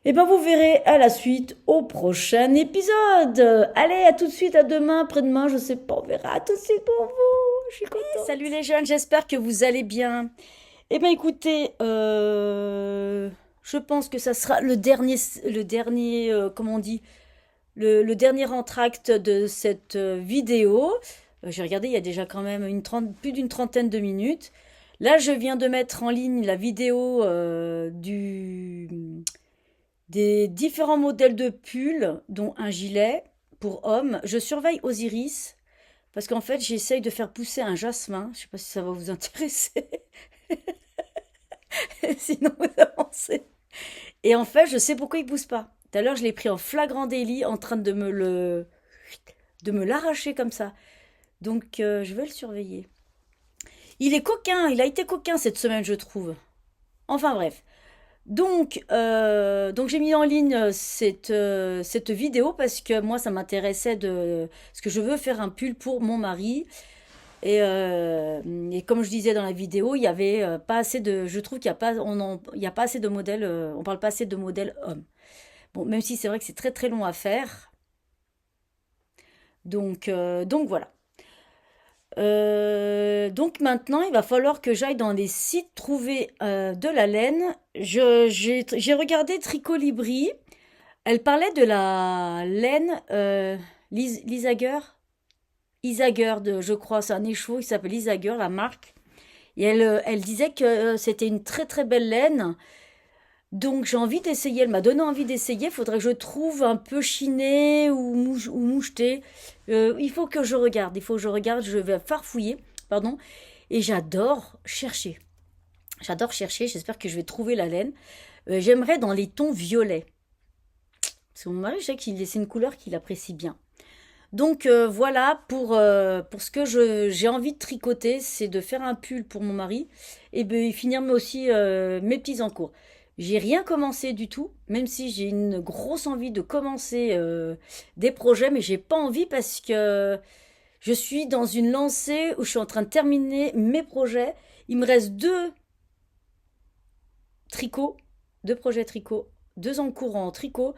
Et ben vous verrez à la suite, au prochain épisode. Allez, à tout de suite, à demain, après-demain, je sais pas, on verra. À tout de suite pour vous. Je suis contente. Salut les jeunes, j'espère que vous allez bien. Eh ben écoutez, je pense que ça sera le dernier, comment on dit, le dernier entracte de cette vidéo. J'ai regardé, il y a déjà quand même plus d'une trentaine de minutes. Là, je viens de mettre en ligne la vidéo des différents modèles de pulls, dont un gilet. pour hommes. Je surveille Osiris parce qu'en fait, j'essaye de faire pousser un jasmin. Je sais pas si ça va vous intéresser. Sinon, vous avancez. Et en fait, je sais pourquoi il pousse pas. Tout à l'heure, je l'ai pris en flagrant délit, en train de me l'arracher comme ça. Donc, je vais le surveiller. Il est coquin, il a été coquin cette semaine, je trouve. Enfin bref. Donc j'ai mis en ligne cette vidéo parce que moi, ça m'intéressait parce que je veux faire un pull pour mon mari. Et comme je disais dans la vidéo, il y avait pas assez de, je trouve qu'il y a pas, il y a pas assez de modèles, on parle pas assez de modèles hommes. Bon, même si c'est vrai que c'est très très long à faire. Donc voilà. Donc maintenant, il va falloir que j'aille dans les sites trouver de la laine. J'ai regardé Tricolibri. Elle parlait de la laine Lisager. Isager, je crois, c'est un écheveau qui s'appelle Isager, la marque. Et elle disait que c'était une très très belle laine. Donc j'ai envie d'essayer, elle m'a donné envie d'essayer. Il faudrait que je trouve un peu chiné ou moucheté. Il faut que je regarde, je vais farfouiller, pardon. Et j'adore chercher. J'adore chercher, j'espère que je vais trouver la laine. J'aimerais dans les tons violets. Parce que mon mari, je sais que c'est une couleur qu'il apprécie bien. Donc voilà pour ce que j'ai envie de tricoter, c'est de faire un pull pour mon mari et finir aussi mes petits encours. J'ai rien commencé du tout, même si j'ai une grosse envie de commencer des projets, mais j'ai pas envie parce que je suis dans une lancée où je suis en train de terminer mes projets. Il me reste tricots, deux projets tricot, deux encours en tricot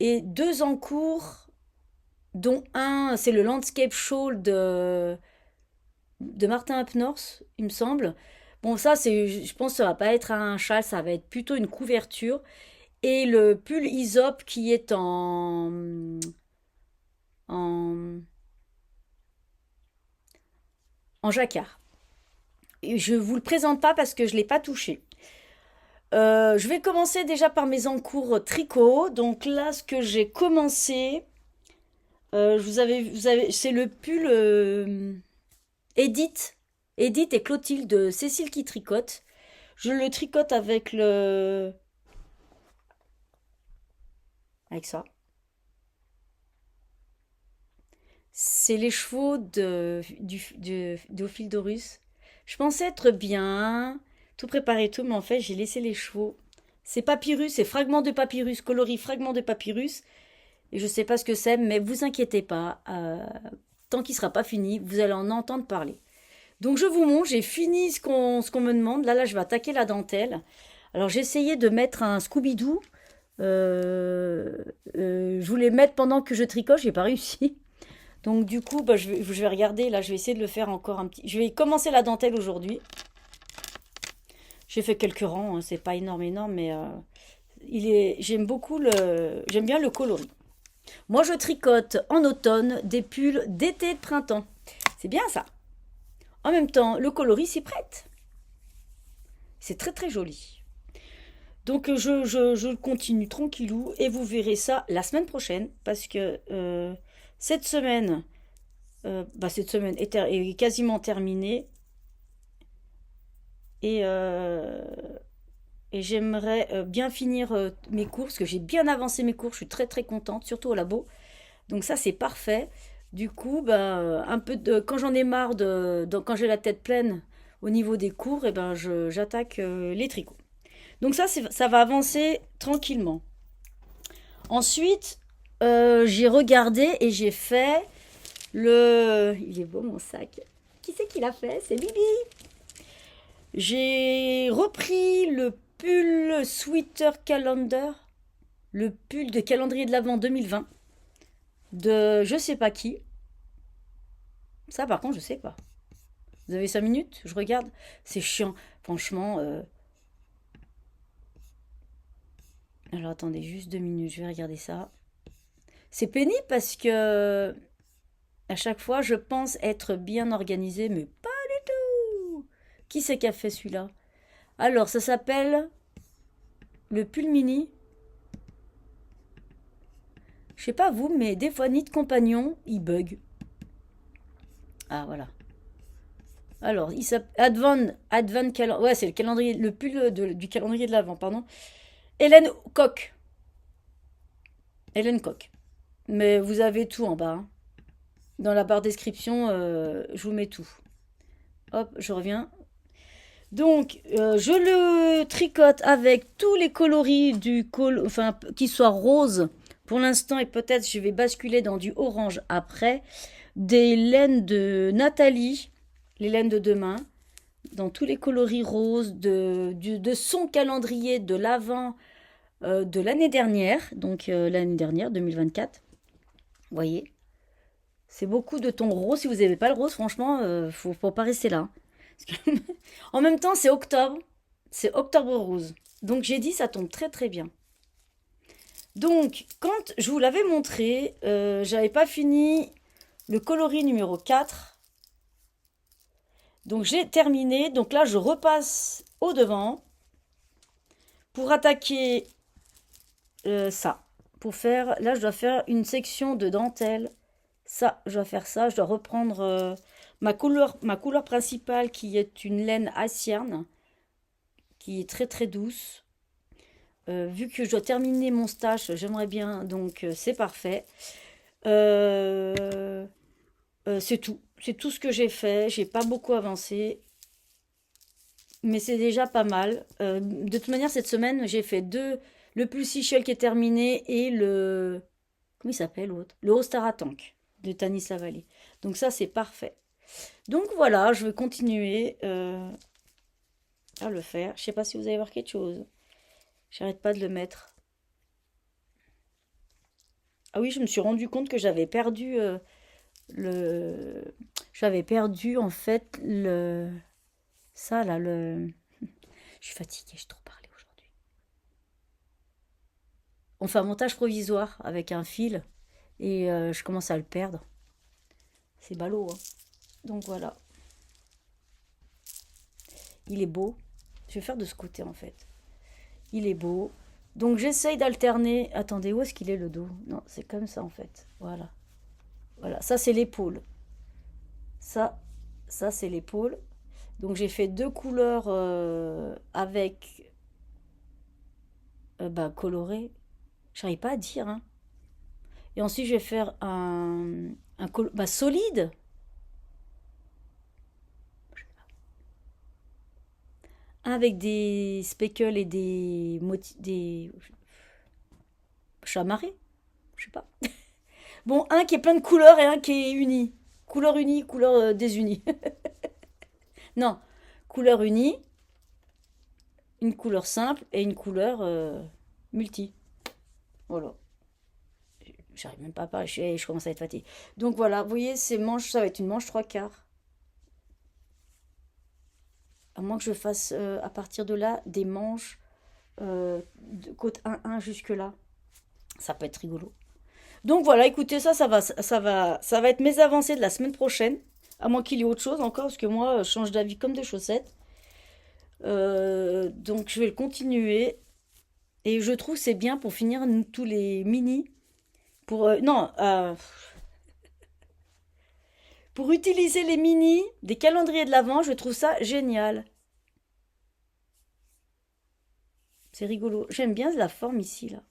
et deux encours dont un, c'est le Landscape Shawl de Martin Up-North, il me semble. Bon, ça, je pense que ça va pas être un châle, ça va être plutôt une couverture. Et le pull Aesop qui est en, en jacquard. Et je vous le présente pas parce que je l'ai pas touché. Je vais commencer déjà par mes encours tricot. Donc là, ce que j'ai commencé, c'est le pull Edith. Edith et Clotilde de Cécile qui tricote. Je le tricote avec avec ça. C'est les chevaux d'Ophildorus. Je pensais être bien, tout préparé et tout, mais en fait, j'ai laissé les chevaux. C'est papyrus, c'est fragment de papyrus, coloris fragment de papyrus. Et je sais pas ce que c'est, mais vous inquiétez pas. Tant qu'il sera pas fini, vous allez en entendre parler. Donc je vous montre, j'ai fini ce qu'on me demande. Là, je vais attaquer la dentelle. Alors j'ai essayé de mettre un Scooby-Doo. Je voulais mettre pendant que je tricote, j'ai pas réussi. Donc du coup, je vais regarder. Là, je vais essayer de le faire encore un petit. Je vais commencer la dentelle aujourd'hui. J'ai fait quelques rangs, hein, c'est pas énorme, mais j'aime bien le coloris. Moi, je tricote en automne des pulls d'été et de printemps. C'est bien ça. En même temps, le coloris s'y prête. C'est très très joli. Donc je continue tranquillou et vous verrez ça la semaine prochaine parce que cette semaine est quasiment terminée et j'aimerais bien finir mes cours parce que j'ai bien avancé mes cours. Je suis très très contente, surtout au labo. Donc ça c'est parfait. Du coup, quand j'en ai marre quand j'ai la tête pleine au niveau des cours, j'attaque les tricots. Donc ça va avancer tranquillement. Ensuite, j'ai regardé et j'ai fait il est beau mon sac. Qui c'est qui l'a fait? C'est Bibi. J'ai repris le pull Sweater Calendar, le pull de calendrier de l'Avent 2020 de je sais pas qui. Ça, par contre, je sais pas. Vous avez 5 minutes? Je regarde. C'est chiant. Franchement. Alors, attendez, juste 2 minutes. Je vais regarder ça. C'est pénible parce que à chaque fois, je pense être bien organisée, mais pas du tout. Qui c'est qui a fait celui-là? Alors, ça s'appelle le pull mini. Je sais pas vous, mais des fois, Nid Compagnon, il bug. Ah, voilà. Alors, il s'appelle ouais, c'est le calendrier, le pull du calendrier de l'Avent, pardon. Hélène Koch. Hélène Koch. Mais vous avez tout en bas, hein. Dans la barre description, je vous mets tout. Hop, je reviens. Donc, je le tricote avec tous les coloris enfin, qui soient roses pour l'instant, et peut-être je vais basculer dans du orange après. Des laines de Nathalie, les laines de demain, dans tous les coloris roses de son calendrier de l'Avent de l'année dernière, donc l'année dernière, 2024. Vous voyez, c'est beaucoup de tons roses. Si vous n'avez pas le rose, franchement, faut pas rester là. En même temps, c'est octobre rose. Donc j'ai dit, ça tombe très très bien. Donc, quand je vous l'avais montré, j'avais pas fini le coloris numéro 4. Donc j'ai terminé. Donc là, je repasse au devant pour attaquer ça. Pour faire, là, je dois faire une section de dentelle. Ça, je dois faire ça. Je dois reprendre ma couleur principale qui est une laine Hassierne, qui est très très douce. Vu que je dois terminer mon stage, j'aimerais bien, donc c'est parfait. C'est tout. C'est tout ce que j'ai fait. J'ai pas beaucoup avancé. Mais c'est déjà pas mal. De toute manière, cette semaine, j'ai fait le plus Seashell qui est terminé et le... Comment il s'appelle l'autre? Le Ostara Tank de Tanis Lavallée. Donc ça, c'est parfait. Donc voilà, je vais continuer à le faire. Je sais pas si vous allez voir quelque chose. J'arrête pas de le mettre. Ah oui, je me suis rendu compte que j'avais perdu J'avais perdu en fait ça là, Je suis fatiguée, j'ai trop parlé aujourd'hui. On fait un montage provisoire avec un fil et je commence à le perdre. C'est ballot, hein. Donc voilà. Il est beau. Je vais faire de ce côté en fait. Il est beau. Donc j'essaye d'alterner. Attendez, où est-ce qu'il est le dos? Non, c'est comme ça en fait. Voilà. Voilà, ça c'est l'épaule. Ça c'est l'épaule. Donc j'ai fait 2 couleurs avec coloré. J'arrive pas à dire, hein. Et ensuite je vais faire un solide. Un avec des speckles et des chamarrés. Je sais pas. Bon, un qui est plein de couleurs et un qui est uni. Couleur unie, couleur désunie. Non, couleur unie, une couleur simple et une couleur multi. Voilà. J'arrive même pas à parler, je commence à être fatiguée. Donc voilà, vous voyez, ces manches, ça va être une manche 3/4. À moins que je fasse à partir de là des manches de côte 1-1 jusque là. Ça peut être rigolo. Donc voilà, écoutez, ça va être mes avancées de la semaine prochaine. À moins qu'il y ait autre chose encore, parce que moi, je change d'avis comme des chaussettes. Donc je vais le continuer. Et je trouve que c'est bien pour finir tous les mini. Pour utiliser les mini des calendriers de l'Avent, je trouve ça génial. C'est rigolo. J'aime bien la forme ici, là.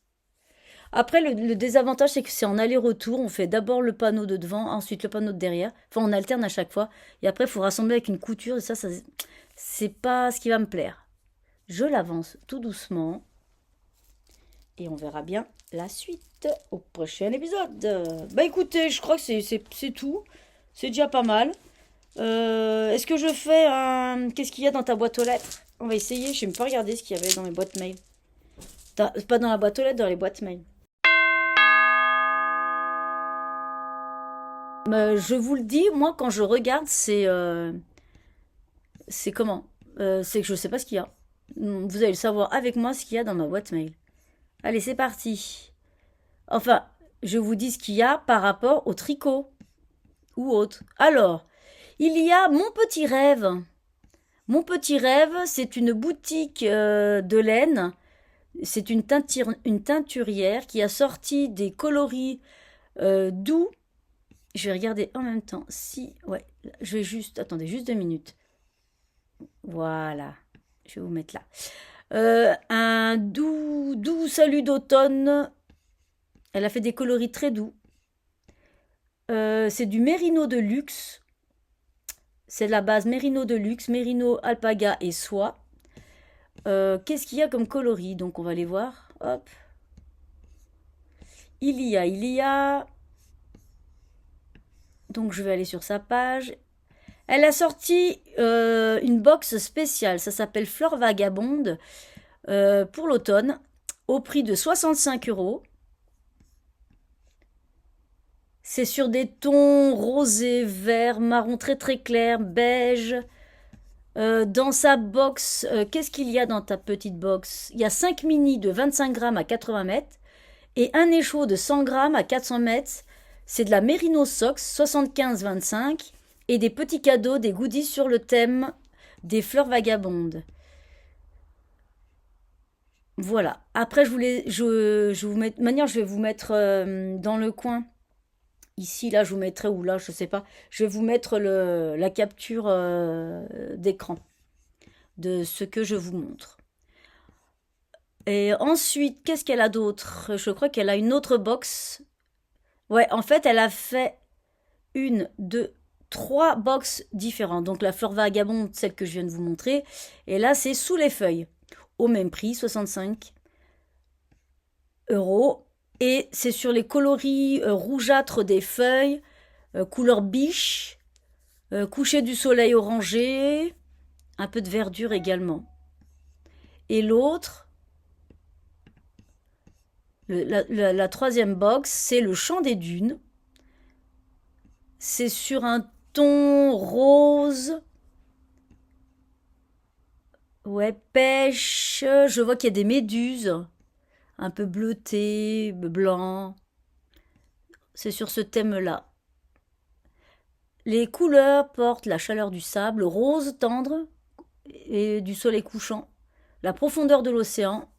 Après, le désavantage, c'est que c'est en aller-retour. On fait d'abord le panneau de devant, ensuite le panneau de derrière. Enfin, on alterne à chaque fois. Et après, il faut rassembler avec une couture. Et ça c'est pas ce qui va me plaire. Je l'avance tout doucement. Et on verra bien la suite au prochain épisode. Bah écoutez, je crois que c'est tout. C'est déjà pas mal. Est-ce que je fais un... Qu'est-ce qu'il y a dans ta boîte aux lettres? On va essayer. Je n'ai même pas regardé ce qu'il y avait dans mes boîtes mail. Pas dans la boîte aux lettres, dans les boîtes mail. Je vous le dis, moi quand je regarde, c'est comment? C'est que je sais pas ce qu'il y a. Vous allez le savoir avec moi ce qu'il y a dans ma boîte mail. Allez, c'est parti. Enfin, je vous dis ce qu'il y a par rapport au tricot ou autre. Alors, il y a Mon Petit Rêve. Mon Petit Rêve, c'est une boutique de laine C'est une teinturière qui a sorti des coloris doux. Je vais regarder en même temps. Si, ouais, je vais juste, attendez, juste 2 minutes. Voilà, je vais vous mettre là. Un doux salut d'automne. Elle a fait des coloris très doux. C'est du mérino de luxe. C'est la base mérino de luxe, mérino, alpaga et soie. Qu'est-ce qu'il y a comme coloris? Donc on va les voir. Hop. Il y a. Donc je vais aller sur sa page. Elle a sorti une box spéciale. Ça s'appelle Fleur Vagabonde pour l'automne au prix de 65 €. C'est sur des tons rosés, verts, marron très très clair, beige. Dans sa box, qu'est-ce qu'il y a dans ta petite box? Il y a 5 mini de 25 grammes à 80 mètres et un échaud de 100 grammes à 400 mètres. C'est de la Merino Sox 75-25 et des petits cadeaux, des goodies sur le thème des fleurs vagabondes. Voilà. Après, je vous mets, de manière, je vais vous mettre dans le coin. Ici, là, je vous mettrai, ou là, je sais pas. Je vais vous mettre la capture d'écran de ce que je vous montre. Et ensuite, qu'est-ce qu'elle a d'autre? Je crois qu'elle a une autre box. Ouais, en fait, elle a fait une, deux, trois box différentes. Donc la fleur vagabonde, celle que je viens de vous montrer. Et là, c'est sous les feuilles. Au même prix, 65 €. Et c'est sur les coloris rougeâtres des feuilles, couleur biche, coucher du soleil orangé, un peu de verdure également. Et l'autre, la troisième box, c'est le chant des dunes. C'est sur un ton rose. Ouais, pêche. Je vois qu'il y a des méduses, un peu bleutées, blanc. C'est sur ce thème-là. Les couleurs portent la chaleur du sable, rose tendre et du soleil couchant, la profondeur de l'océan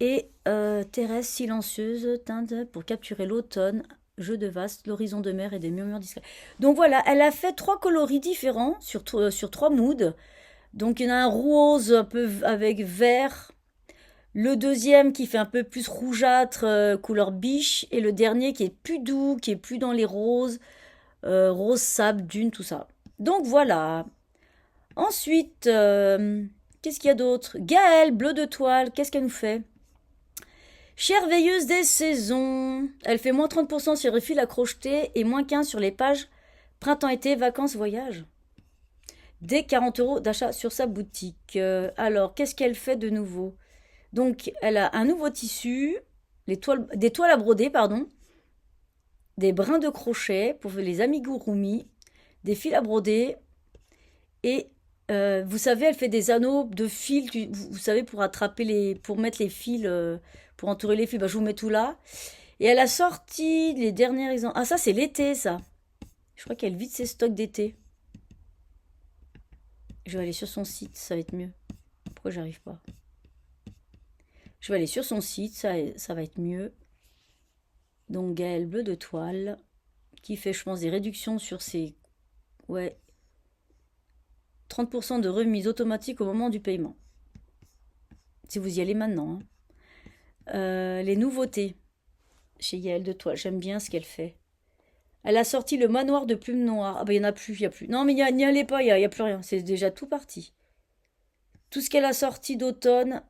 et terrestre silencieuse, teinte pour capturer l'automne, jeu de vaste, l'horizon de mer et des murmures discrets. Donc voilà, elle a fait 3 coloris différents sur 3 moods. Donc il y en a un rose un peu avec vert, le deuxième qui fait un peu plus rougeâtre, couleur biche, et le dernier qui est plus doux, qui est plus dans les roses, rose sable, dune, tout ça. Donc voilà. Ensuite, qu'est-ce qu'il y a d'autre? Gaëlle, bleu de toile, qu'est-ce qu'elle nous fait? Chère veilleuse des saisons, elle fait moins 30% sur les fils à crocheter et moins 15 sur les pages printemps-été, vacances, voyage. Dès 40 € d'achat sur sa boutique. Alors, qu'est-ce qu'elle fait de nouveau? Donc, elle a un nouveau tissu, des toiles à broder, pardon, des brins de crochet pour les amigurumi, des fils à broder et vous savez, elle fait des anneaux de fils, vous savez, pour pour mettre les fils, pour entourer les fils. Bah, je vous mets tout là. Et elle a sorti les derniers exemples. Ah, ça, c'est l'été, ça. Je crois qu'elle vide ses stocks d'été. Je vais aller sur son site, ça va être mieux. Pourquoi j'arrive pas? Je vais aller sur son site, ça va être mieux. Donc, Gaëlle bleu de toile, qui fait, je pense, des réductions sur ses... Ouais. 30% de remise automatique au moment du paiement. Si vous y allez maintenant. Les nouveautés chez Gaëlle de Toile. J'aime bien ce qu'elle fait. Elle a sorti le manoir de plumes noires. Ah ben il n'y en a plus, il n'y a plus. Non mais n'y allez pas, il n'y a plus rien. C'est déjà tout parti. Tout ce qu'elle a sorti d'automne,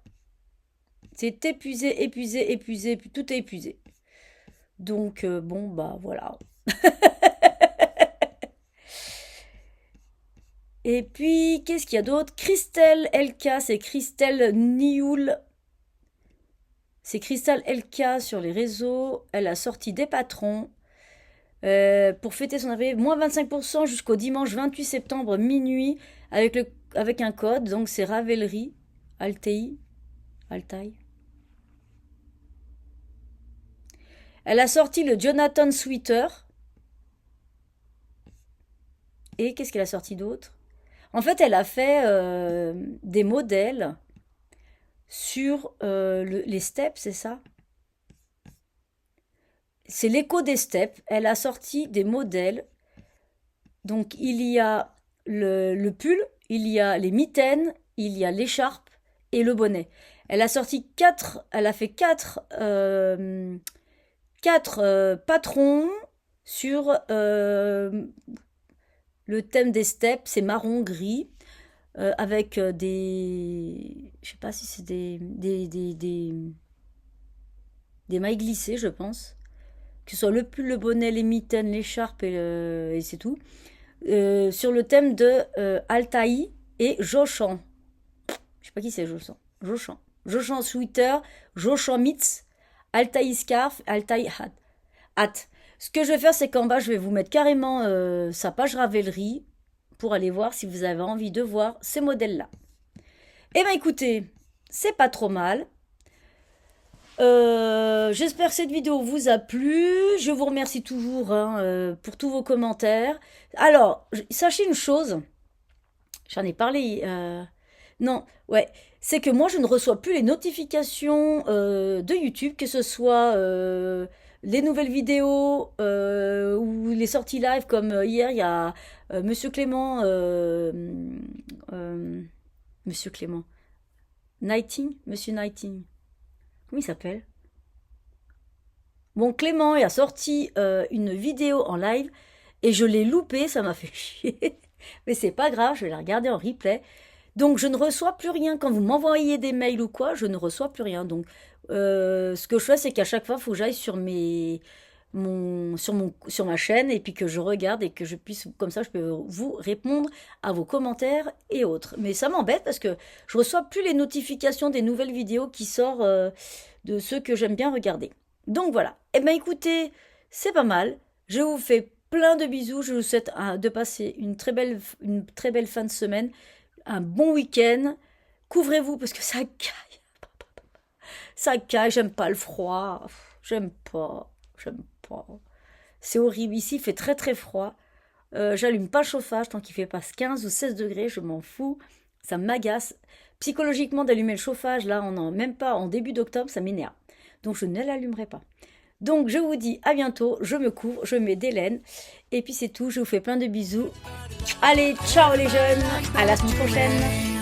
c'est épuisé, tout est épuisé. Donc bon bah voilà. Et puis, qu'est-ce qu'il y a d'autre? Christelle LK, c'est Christelle Nioul. C'est Christelle LK sur les réseaux. Elle a sorti des patrons pour fêter son arrivée. Moins 25% jusqu'au dimanche 28 septembre minuit avec un code. Donc c'est Ravelry, Altaï. Elle a sorti le Jonathan Sweater. Et qu'est-ce qu'elle a sorti d'autre? En fait, elle a fait des modèles sur les steps, c'est ça? C'est l'écho des steps. Elle a sorti des modèles. Donc il y a le pull, il y a les mitaines, il y a l'écharpe et le bonnet. Elle a sorti elle a fait quatre patrons sur le thème des steppes, c'est marron gris avec je sais pas si c'est des mailles glissées, je pense. Que ce soit le pull, le bonnet, les mitaines, l'écharpe et c'est tout. Sur le thème de Altaï et Jochan. Je sais pas qui c'est Jochan. Jochan sweater, Jochan mitz, Altaï scarf, Altaï hat. Ce que je vais faire, c'est qu'en bas, je vais vous mettre carrément sa page Ravelry pour aller voir si vous avez envie de voir ces modèles-là. Eh bien, écoutez, c'est pas trop mal. J'espère que cette vidéo vous a plu. Je vous remercie toujours pour tous vos commentaires. Alors, sachez une chose. J'en ai parlé. Non, ouais. C'est que moi, je ne reçois plus les notifications de YouTube, que ce soit les nouvelles vidéos ou les sorties live, comme hier, il y a Monsieur Clément. Monsieur Clément. Nighting, Monsieur Nighting. Comment il s'appelle? Bon, Clément a sorti une vidéo en live et je l'ai loupé, ça m'a fait chier. Mais c'est pas grave, je vais la regarder en replay. Donc je ne reçois plus rien. Quand vous m'envoyez des mails ou quoi, je ne reçois plus rien. Donc ce que je fais, c'est qu'à chaque fois, il faut que j'aille sur sur ma chaîne et puis que je regarde et que je puisse, comme ça, je peux vous répondre à vos commentaires et autres. Mais ça m'embête parce que je reçois plus les notifications des nouvelles vidéos qui sortent de ceux que j'aime bien regarder. Donc voilà. Eh bien écoutez, c'est pas mal. Je vous fais plein de bisous. Je vous souhaite de passer une très belle fin de semaine, un bon week-end. Couvrez-vous parce que ça caille. Ça caille, j'aime pas le froid. J'aime pas. C'est horrible. Ici, il fait très très froid. J'allume pas le chauffage tant qu'il fait pas 15 ou 16 degrés. Je m'en fous. Ça m'agace. Psychologiquement, d'allumer le chauffage, là, même pas en début d'octobre, ça m'énerve. Donc, je ne l'allumerai pas. Donc, je vous dis à bientôt. Je me couvre, je mets des laines. Et puis, c'est tout. Je vous fais plein de bisous. Allez, ciao les jeunes. À la semaine prochaine.